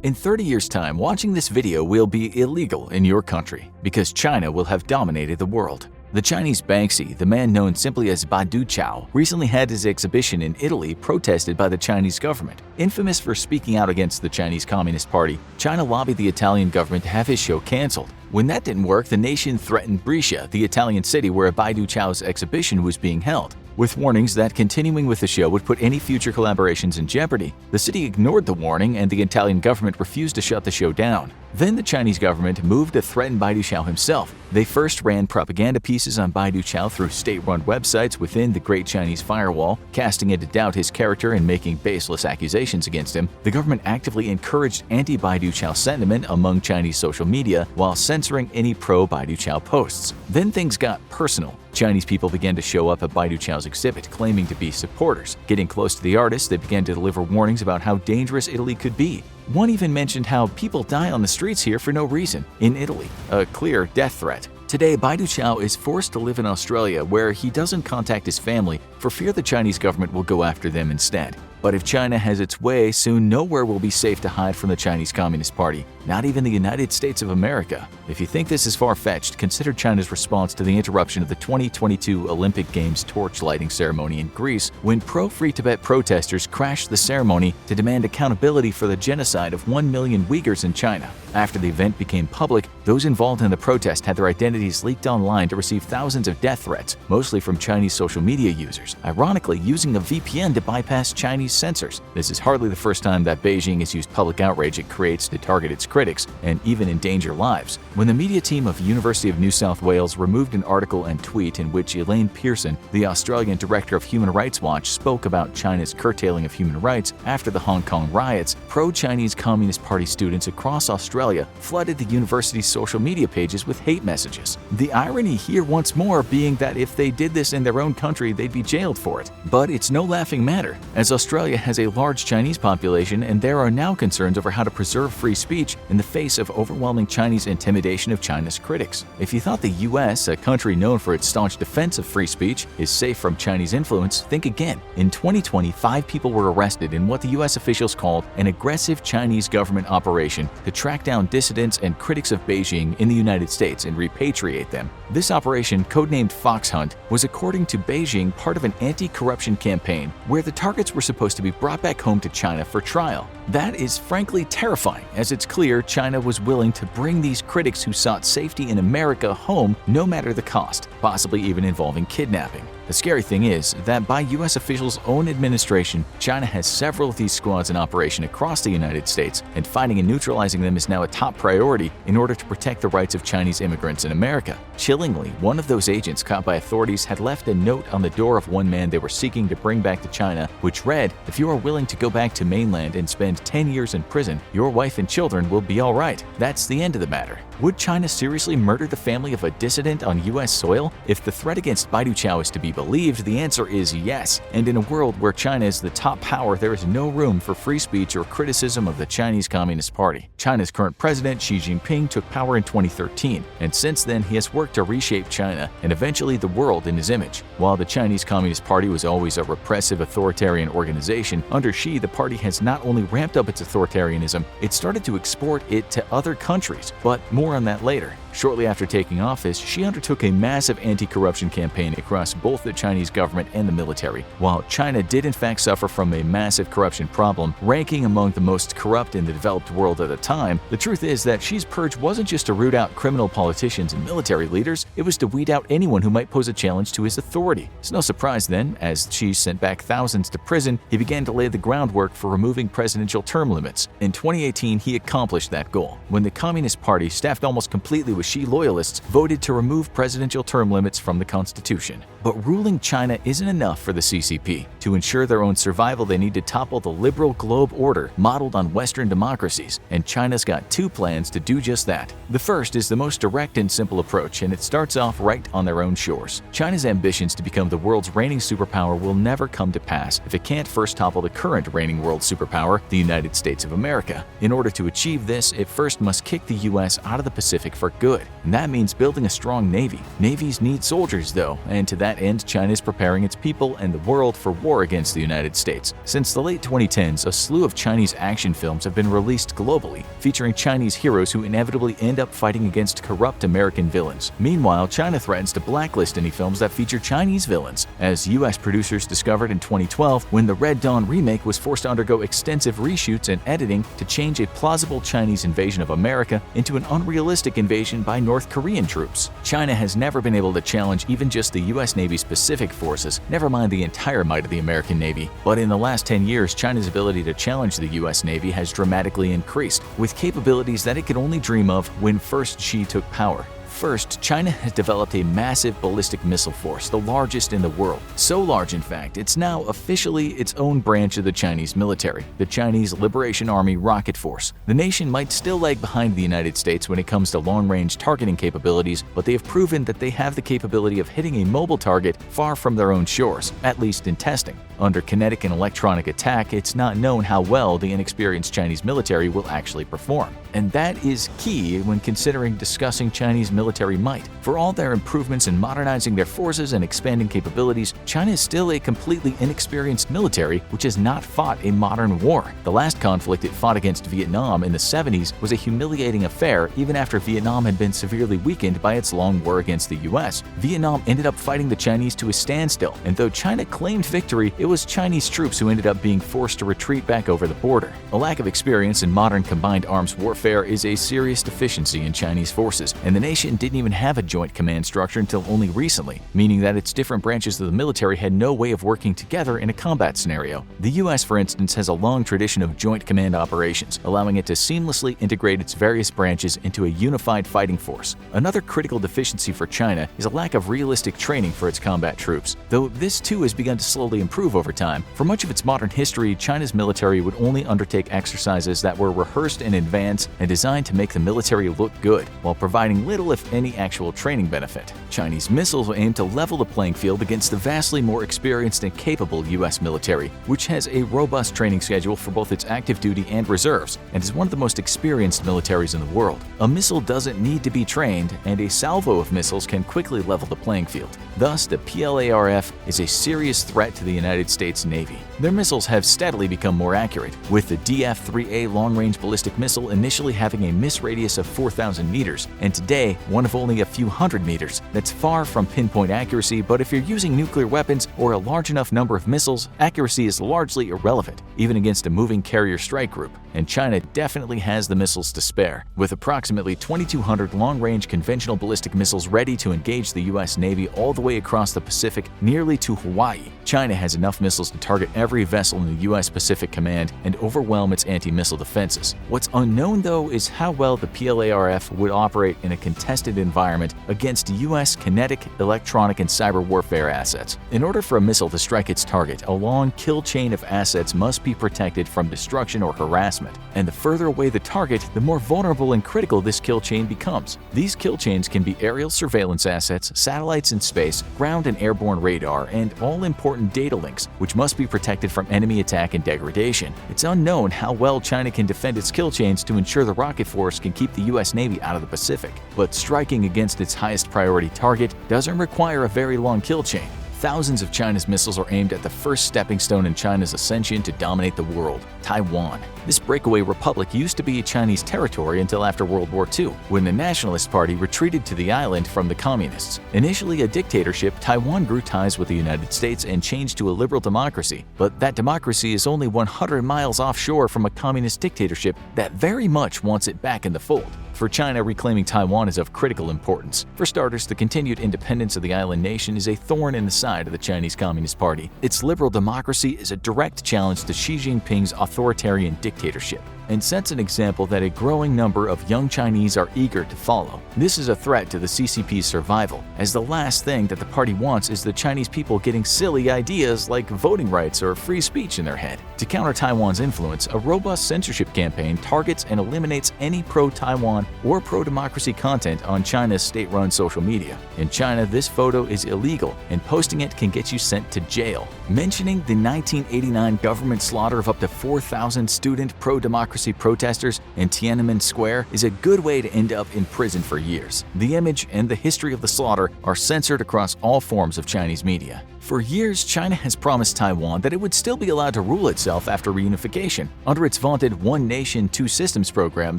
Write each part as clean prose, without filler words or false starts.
In 30 years' time, watching this video will be illegal in your country because China will have dominated the world. The Chinese Banksy, the man known simply as Baidu Chao, recently had his exhibition in Italy protested by the Chinese government. Infamous for speaking out against the Chinese Communist Party, China lobbied the Italian government to have his show cancelled. When that didn't work, the nation threatened Brescia, the Italian city where Baidu Chao's exhibition was being held, with warnings that continuing with the show would put any future collaborations in jeopardy. The city ignored the warning and the Italian government refused to shut the show down. Then the Chinese government moved to threaten Baidu Chao himself. They first ran propaganda pieces on Baidu Chao through state-run websites within the Great Chinese Firewall, casting into doubt his character and making baseless accusations against him. The government actively encouraged anti-Baidu Chao sentiment among Chinese social media while censoring any pro-Baidu Chao posts. Then things got personal. Chinese people began to show up at Baidu Chao's exhibit, claiming to be supporters. Getting close to the artist, they began to deliver warnings about how dangerous Italy could be. One even mentioned how people die on the streets here for no reason in Italy, a clear death threat. Today, Baidu Chao is forced to live in Australia where he doesn't contact his family for fear the Chinese government will go after them instead. But if China has its way, soon nowhere will be safe to hide from the Chinese Communist Party, not even the United States of America. If you think this is far-fetched, consider China's response to the interruption of the 2022 Olympic Games torch lighting ceremony in Greece when pro-Free Tibet protesters crashed the ceremony to demand accountability for the genocide of 1 million Uyghurs in China. After the event became public, those involved in the protest had their identities leaked online to receive thousands of death threats, mostly from Chinese social media users, ironically using a VPN to bypass Chinese censors. This is hardly the first time that Beijing has used public outrage it creates to target its critics and even endanger lives. When the media team of University of New South Wales removed an article and tweet in which Elaine Pearson, the Australian director of Human Rights Watch, spoke about China's curtailing of human rights after the Hong Kong riots, pro-Chinese Communist Party students across Australia flooded the university's social media pages with hate messages. The irony here once more being that if they did this in their own country, they'd be jailed for it. But it's no laughing matter, as Australia has a large Chinese population and there are now concerns over how to preserve free speech in the face of overwhelming Chinese intimidation of China's critics. If you thought the US, a country known for its staunch defense of free speech, is safe from Chinese influence, think again. In 2020, 5 people were arrested in what the US officials called an aggressive Chinese government operation to track down dissidents and critics of Beijing in the United States and repatriate them. This operation, codenamed Fox Hunt, was according to Beijing part of an anti-corruption campaign where the targets were supposed to be brought back home to China for trial. That is frankly terrifying, as it's clear China was willing to bring these critics who sought safety in America home no matter the cost, possibly even involving kidnapping. The scary thing is that by US officials' own administration, China has several of these squads in operation across the United States, and finding and neutralizing them is now a top priority in order to protect the rights of Chinese immigrants in America. Chillingly, one of those agents caught by authorities had left a note on the door of one man they were seeking to bring back to China, which read, "If you are willing to go back to mainland and spend 10 years in prison, your wife and children will be all right." That's the end of the matter. Would China seriously murder the family of a dissident on US soil? If the threat against Baidu Chao is to be believed, the answer is yes. And in a world where China is the top power, there is no room for free speech or criticism of the Chinese Communist Party. China's current president, Xi Jinping, took power in 2013, and since then he has worked to reshape China and eventually the world in his image. While the Chinese Communist Party was always a repressive authoritarian organization, under Xi the party has not only ramped up its authoritarianism, it started to export it to other countries, but more on that later. Shortly after taking office, Xi undertook a massive anti-corruption campaign across both the Chinese government and the military. While China did in fact suffer from a massive corruption problem, ranking among the most corrupt in the developed world at the time, the truth is that Xi's purge wasn't just to root out criminal politicians and military leaders, it was to weed out anyone who might pose a challenge to his authority. It's no surprise then, as Xi sent back thousands to prison, he began to lay the groundwork for removing presidential term limits. In 2018, he accomplished that goal, when the Communist Party, staffed almost completely with Xi loyalists, voted to remove presidential term limits from the Constitution. But ruling China isn't enough for the CCP. To ensure their own survival, they need to topple the liberal globe order modeled on Western democracies, and China's got 2 plans to do just that. The first is the most direct and simple approach, and it starts off right on their own shores. China's ambitions to become the world's reigning superpower will never come to pass if it can't first topple the current reigning world superpower, the United States of America. In order to achieve this, it first must kick the US out of the Pacific for good. good, and that means building a strong navy. Navies need soldiers though, and to that end, China is preparing its people and the world for war against the United States. Since the late 2010s, a slew of Chinese action films have been released globally, featuring Chinese heroes who inevitably end up fighting against corrupt American villains. Meanwhile, China threatens to blacklist any films that feature Chinese villains, as US producers discovered in 2012 when the Red Dawn remake was forced to undergo extensive reshoots and editing to change a plausible Chinese invasion of America into an unrealistic invasion by North Korean troops. China has never been able to challenge even just the US Navy's Pacific forces, never mind the entire might of the American Navy. But in the last 10 years, China's ability to challenge the US Navy has dramatically increased, with capabilities that it could only dream of when first Xi took power. First, China has developed a massive ballistic missile force, the largest in the world. So large, in fact, it's now officially its own branch of the Chinese military, the Chinese Liberation Army Rocket Force. The nation might still lag behind the United States when it comes to long-range targeting capabilities, but they have proven that they have the capability of hitting a mobile target far from their own shores, at least in testing. Under kinetic and electronic attack, it's not known how well the inexperienced Chinese military will actually perform. And that is key when considering discussing Chinese military might. For all their improvements in modernizing their forces and expanding capabilities, China is still a completely inexperienced military which has not fought a modern war. The last conflict it fought against Vietnam in the 70s was a humiliating affair even after Vietnam had been severely weakened by its long war against the US. Vietnam ended up fighting the Chinese to a standstill, and though China claimed victory, it was Chinese troops who ended up being forced to retreat back over the border. A lack of experience in modern combined arms warfare is a serious deficiency in Chinese forces, and the nation didn't even have a joint command structure until only recently, meaning that its different branches of the military had no way of working together in a combat scenario. The US, for instance, has a long tradition of joint command operations, allowing it to seamlessly integrate its various branches into a unified fighting force. Another critical deficiency for China is a lack of realistic training for its combat troops, though this too has begun to slowly improve over time. For much of its modern history, China's military would only undertake exercises that were rehearsed in advance and designed to make the military look good, while providing little if any actual training benefit. Chinese missiles aim to level the playing field against the vastly more experienced and capable US military, which has a robust training schedule for both its active duty and reserves, and is one of the most experienced militaries in the world. A missile doesn't need to be trained, and a salvo of missiles can quickly level the playing field. Thus, the PLARF is a serious threat to the United States Navy. Their missiles have steadily become more accurate, with the DF-3A long-range ballistic missile initially having a miss radius of 4,000 meters, and today one of only a few hundred meters. That's far from pinpoint accuracy, but if you're using nuclear weapons or a large enough number of missiles, accuracy is largely irrelevant, even against a moving carrier strike group. And China definitely has the missiles to spare, with approximately 2,200 long-range conventional ballistic missiles ready to engage the US Navy all the way across the Pacific, nearly to Hawaii. China has enough missiles to target every vessel in the US Pacific Command and overwhelm its anti-missile defenses. What's unknown, though, is how well the PLARF would operate in a contested environment against US kinetic, electronic, and cyber warfare assets. In order for a missile to strike its target, a long kill chain of assets must be protected from destruction or harassment. And the further away the target, the more vulnerable and critical this kill chain becomes. These kill chains can be aerial surveillance assets, satellites in space, ground and airborne radar, and all important data links, which must be protected from enemy attack and degradation. It's unknown how well China can defend its kill chains to ensure the rocket force can keep the US Navy out of the Pacific. But striking against its highest priority target doesn't require a very long kill chain. Thousands of China's missiles are aimed at the first stepping stone in China's ascension to dominate the world, Taiwan. This breakaway republic used to be a Chinese territory until after World War II, when the Nationalist Party retreated to the island from the Communists. Initially a dictatorship, Taiwan grew ties with the United States and changed to a liberal democracy, but that democracy is only 100 miles offshore from a communist dictatorship that very much wants it back in the fold. For China, reclaiming Taiwan is of critical importance. For starters, the continued independence of the island nation is a thorn in the side of the Chinese Communist Party. Its liberal democracy is a direct challenge to Xi Jinping's authoritarian dictatorship, and sets an example that a growing number of young Chinese are eager to follow. This is a threat to the CCP's survival, as the last thing that the party wants is the Chinese people getting silly ideas like voting rights or free speech in their head. To counter Taiwan's influence, a robust censorship campaign targets and eliminates any pro-Taiwan or pro-democracy content on China's state-run social media. In China, this photo is illegal, and posting it can get you sent to jail. Mentioning the 1989 government slaughter of up to 4,000 student pro-democracy pro-democracy protesters in Tiananmen Square is a good way to end up in prison for years. The image and the history of the slaughter are censored across all forms of Chinese media. For years, China has promised Taiwan that it would still be allowed to rule itself after reunification under its vaunted One Nation, Two Systems program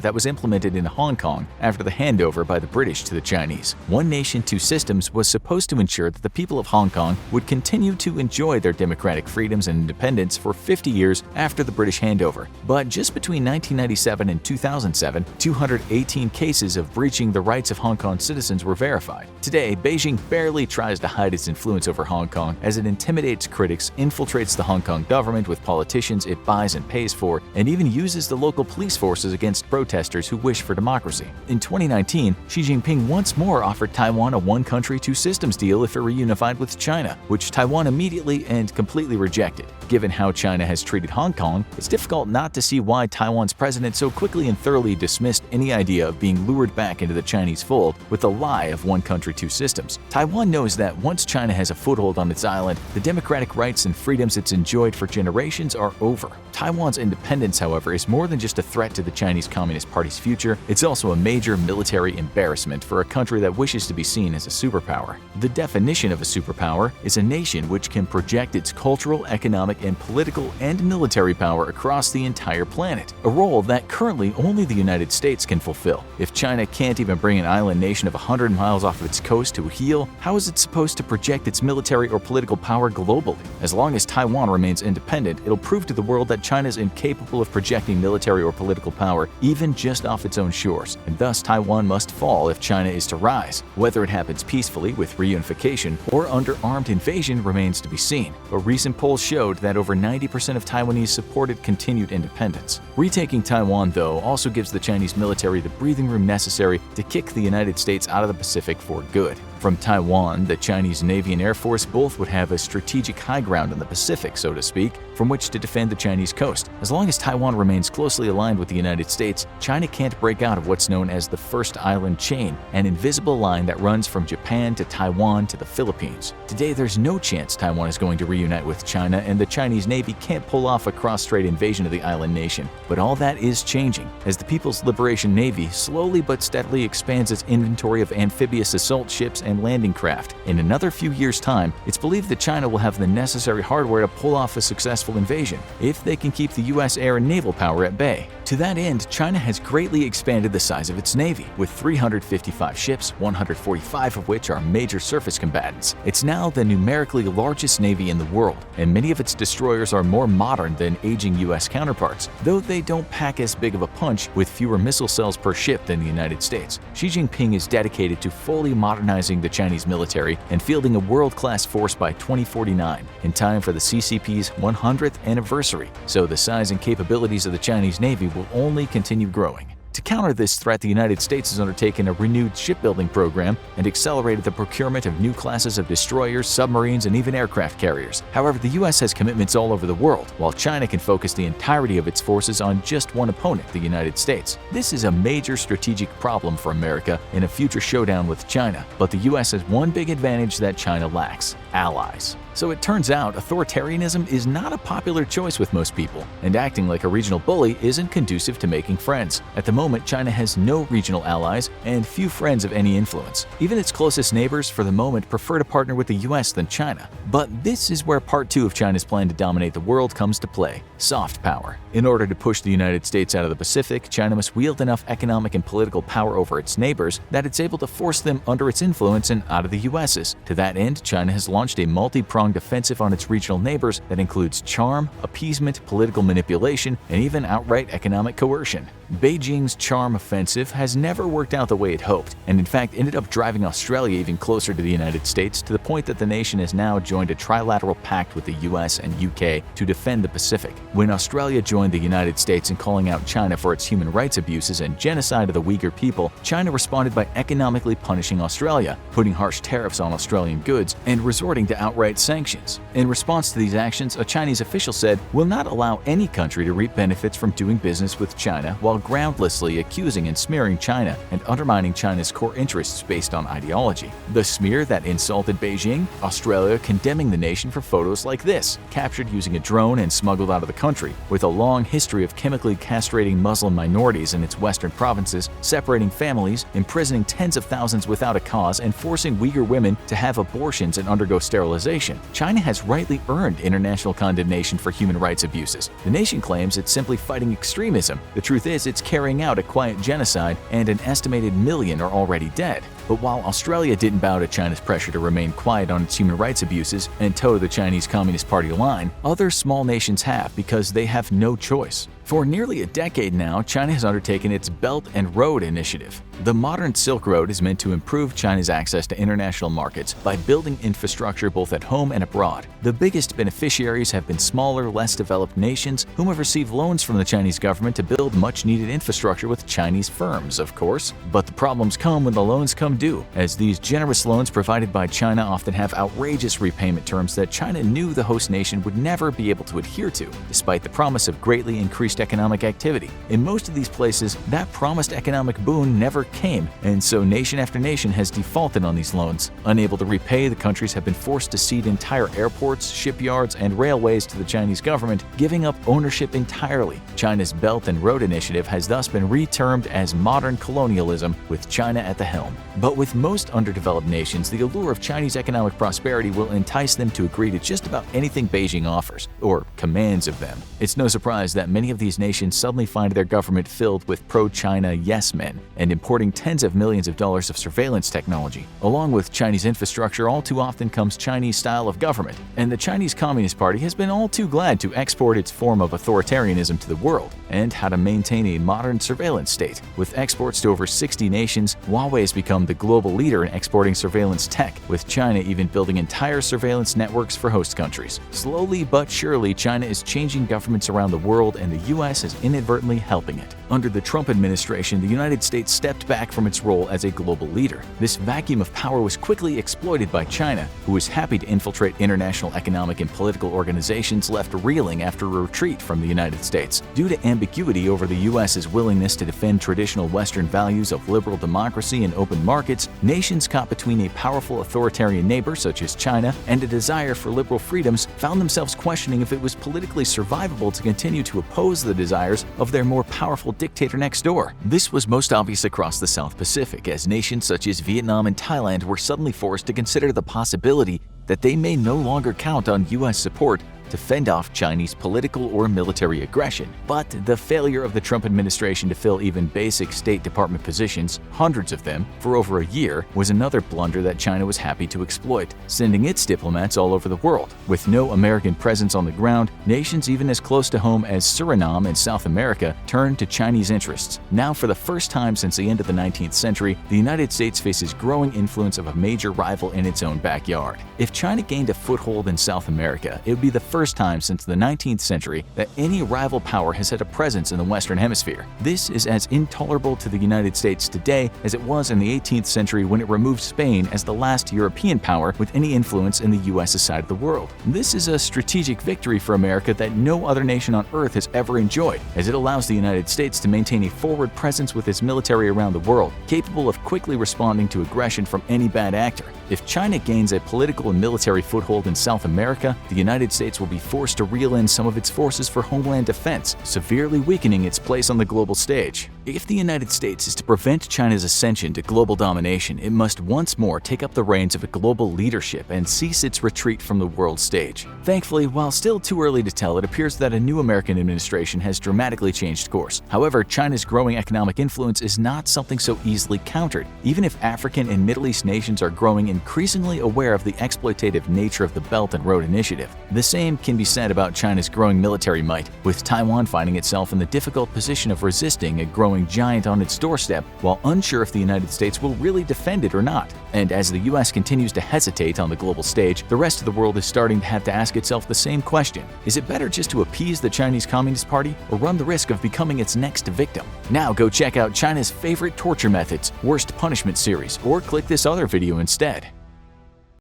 that was implemented in Hong Kong after the handover by the British to the Chinese. One Nation, Two Systems was supposed to ensure that the people of Hong Kong would continue to enjoy their democratic freedoms and independence for 50 years after the British handover. But just between 1997 and 2007, 218 cases of breaching the rights of Hong Kong citizens were verified. Today, Beijing barely tries to hide its influence over Hong Kong as it intimidates critics, infiltrates the Hong Kong government with politicians it buys and pays for, and even uses the local police forces against protesters who wish for democracy. In 2019, Xi Jinping once more offered Taiwan a one-country, two-systems deal if it reunified with China, which Taiwan immediately and completely rejected. Given how China has treated Hong Kong, it's difficult not to see why Taiwan's president so quickly and thoroughly dismissed any idea of being lured back into the Chinese fold with the lie of one country, two systems. Taiwan knows that once China has a foothold on its island, the democratic rights and freedoms it's enjoyed for generations are over. Taiwan's independence, however, is more than just a threat to the Chinese Communist Party's future, it's also a major military embarrassment for a country that wishes to be seen as a superpower. The definition of a superpower is a nation which can project its cultural, economic, and political and military power across the entire planet, a role that currently only the United States can fulfill. If China can't even bring an island nation of 100 miles off of its coast to a heel, how is it supposed to project its military or political power globally? As long as Taiwan remains independent, it'll prove to the world that China is incapable of projecting military or political power even just off its own shores, and thus Taiwan must fall if China is to rise. Whether it happens peacefully with reunification or under armed invasion remains to be seen, but recent polls showed that over 90% of Taiwanese supported continued independence. Retaking Taiwan, though, also gives the Chinese military the breathing room necessary to kick the United States out of the Pacific for good. From Taiwan, the Chinese Navy and Air Force both would have a strategic high ground in the Pacific, so to speak, from which to defend the Chinese coast. As long as Taiwan remains closely aligned with the United States, China can't break out of what's known as the First Island Chain, an invisible line that runs from Japan to Taiwan to the Philippines. Today, there's no chance Taiwan is going to reunite with China, and the Chinese Navy can't pull off a cross-strait invasion of the island nation. But all that is changing, as the People's Liberation Navy slowly but steadily expands its inventory of amphibious assault ships and landing craft. In another few years' time, it's believed that China will have the necessary hardware to pull off a successful invasion, if they can keep the U.S. air and naval power at bay. To that end, China has greatly expanded the size of its navy, with 355 ships, 145 of which are major surface combatants. It's now the numerically largest navy in the world, and many of its destroyers are more modern than aging U.S. counterparts, though they don't pack as big of a punch with fewer missile cells per ship than the United States. Xi Jinping is dedicated to fully modernizing the Chinese military and fielding a world-class force by 2049, in time for the CCP's 100th anniversary, so the size and capabilities of the Chinese Navy will only continue growing. To counter this threat, the United States has undertaken a renewed shipbuilding program and accelerated the procurement of new classes of destroyers, submarines, and even aircraft carriers. However, the U.S. has commitments all over the world, while China can focus the entirety of its forces on just one opponent, the United States. This is a major strategic problem for America in a future showdown with China, but the U.S. has one big advantage that China lacks: allies. So it turns out authoritarianism is not a popular choice with most people, and acting like a regional bully isn't conducive to making friends. At the moment, China has no regional allies and few friends of any influence. Even its closest neighbors, for the moment, prefer to partner with the US than China. But this is where part 2 of China's plan to dominate the world comes to play: soft power. In order to push the United States out of the Pacific, China must wield enough economic and political power over its neighbors that it's able to force them under its influence and out of the US's. To that end, China has launched a multi-pronged offensive on its regional neighbors that includes charm, appeasement, political manipulation, and even outright economic coercion. Beijing's charm offensive has never worked out the way it hoped, and in fact ended up driving Australia even closer to the United States, to the point that the nation has now joined a trilateral pact with the US and UK to defend the Pacific. When Australia joined the United States in calling out China for its human rights abuses and genocide of the Uyghur people, China responded by economically punishing Australia, putting harsh tariffs on Australian goods, and resorting to outright sanctions. In response to these actions, a Chinese official said, "We'll not allow any country to reap benefits from doing business with China while groundlessly accusing and smearing China and undermining China's core interests based on ideology. The smear that insulted Beijing, Australia condemning the nation for photos like this, captured using a drone and smuggled out of the country, with a long history of chemically castrating Muslim minorities in its western provinces, separating families, imprisoning tens of thousands without a cause, and forcing Uyghur women to have abortions and undergo sterilization. China has rightly earned international condemnation for human rights abuses. The nation claims it's simply fighting extremism. The truth is, it's carrying out a quiet genocide, and an estimated million are already dead. But while Australia didn't bow to China's pressure to remain quiet on its human rights abuses and toe the Chinese Communist Party line, other small nations have because they have no choice. For nearly a decade now, China has undertaken its Belt and Road Initiative. The modern Silk Road is meant to improve China's access to international markets by building infrastructure both at home and abroad. The biggest beneficiaries have been smaller, less developed nations whom have received loans from the Chinese government to build much-needed infrastructure with Chinese firms, of course. But the problems come when the loans come due, as these generous loans provided by China often have outrageous repayment terms that China knew the host nation would never be able to adhere to, despite the promise of greatly increased economic activity. In most of these places, that promised economic boon never came, and so nation after nation has defaulted on these loans. Unable to repay, the countries have been forced to cede entire airports, shipyards, and railways to the Chinese government, giving up ownership entirely. China's Belt and Road Initiative has thus been retermed as modern colonialism, with China at the helm. But with most underdeveloped nations, the allure of Chinese economic prosperity will entice them to agree to just about anything Beijing offers, or commands of them. It's no surprise that many of these nations suddenly find their government filled with pro-China yes-men and importing tens of millions of dollars of surveillance technology. Along with Chinese infrastructure, all too often comes Chinese style of government, and the Chinese Communist Party has been all too glad to export its form of authoritarianism to the world and how to maintain a modern surveillance state. With exports to over 60 nations, Huawei has become the global leader in exporting surveillance tech, with China even building entire surveillance networks for host countries. Slowly but surely, China is changing governments around the world, and the U.S. is inadvertently helping it. Under the Trump administration, the United States stepped back from its role as a global leader. This vacuum of power was quickly exploited by China, who was happy to infiltrate international economic and political organizations left reeling after a retreat from the United States. Due to ambiguity over the U.S.'s willingness to defend traditional Western values of liberal democracy and open markets, nations caught between a powerful authoritarian neighbor such as China and a desire for liberal freedoms found themselves questioning if it was politically survivable to continue to oppose the desires of their more powerful dictator next door. This was most obvious across the South Pacific, as nations such as Vietnam and Thailand were suddenly forced to consider the possibility that they may no longer count on U.S. support to fend off Chinese political or military aggression. But the failure of the Trump administration to fill even basic State Department positions, hundreds of them, for over a year, was another blunder that China was happy to exploit, sending its diplomats all over the world. With no American presence on the ground, nations even as close to home as Suriname in South America turned to Chinese interests. Now, for the first time since the end of the 19th century, the United States faces growing influence of a major rival in its own backyard. If China gained a foothold in South America, it would be the first time since the 19th century that any rival power has had a presence in the Western Hemisphere. This is as intolerable to the United States today as it was in the 18th century when it removed Spain as the last European power with any influence in the U.S.'s side of the world. This is a strategic victory for America that no other nation on earth has ever enjoyed, as it allows the United States to maintain a forward presence with its military around the world, capable of quickly responding to aggression from any bad actor. If China gains a political and military foothold in South America, the United States will be forced to reel in some of its forces for homeland defense, severely weakening its place on the global stage. If the United States is to prevent China's ascension to global domination, it must once more take up the reins of a global leadership and cease its retreat from the world stage. Thankfully, while still too early to tell, it appears that a new American administration has dramatically changed course. However, China's growing economic influence is not something so easily countered. Even if African and Middle East nations are growing increasingly aware of the exploitative nature of the Belt and Road Initiative, the same can be said about China's growing military might, with Taiwan finding itself in the difficult position of resisting a growing giant on its doorstep while unsure if the United States will really defend it or not. And as the US continues to hesitate on the global stage, the rest of the world is starting to have to ask itself the same question. Is it better just to appease the Chinese Communist Party or run the risk of becoming its next victim? Now go check out China's favorite torture methods, worst punishment series, or click this other video instead.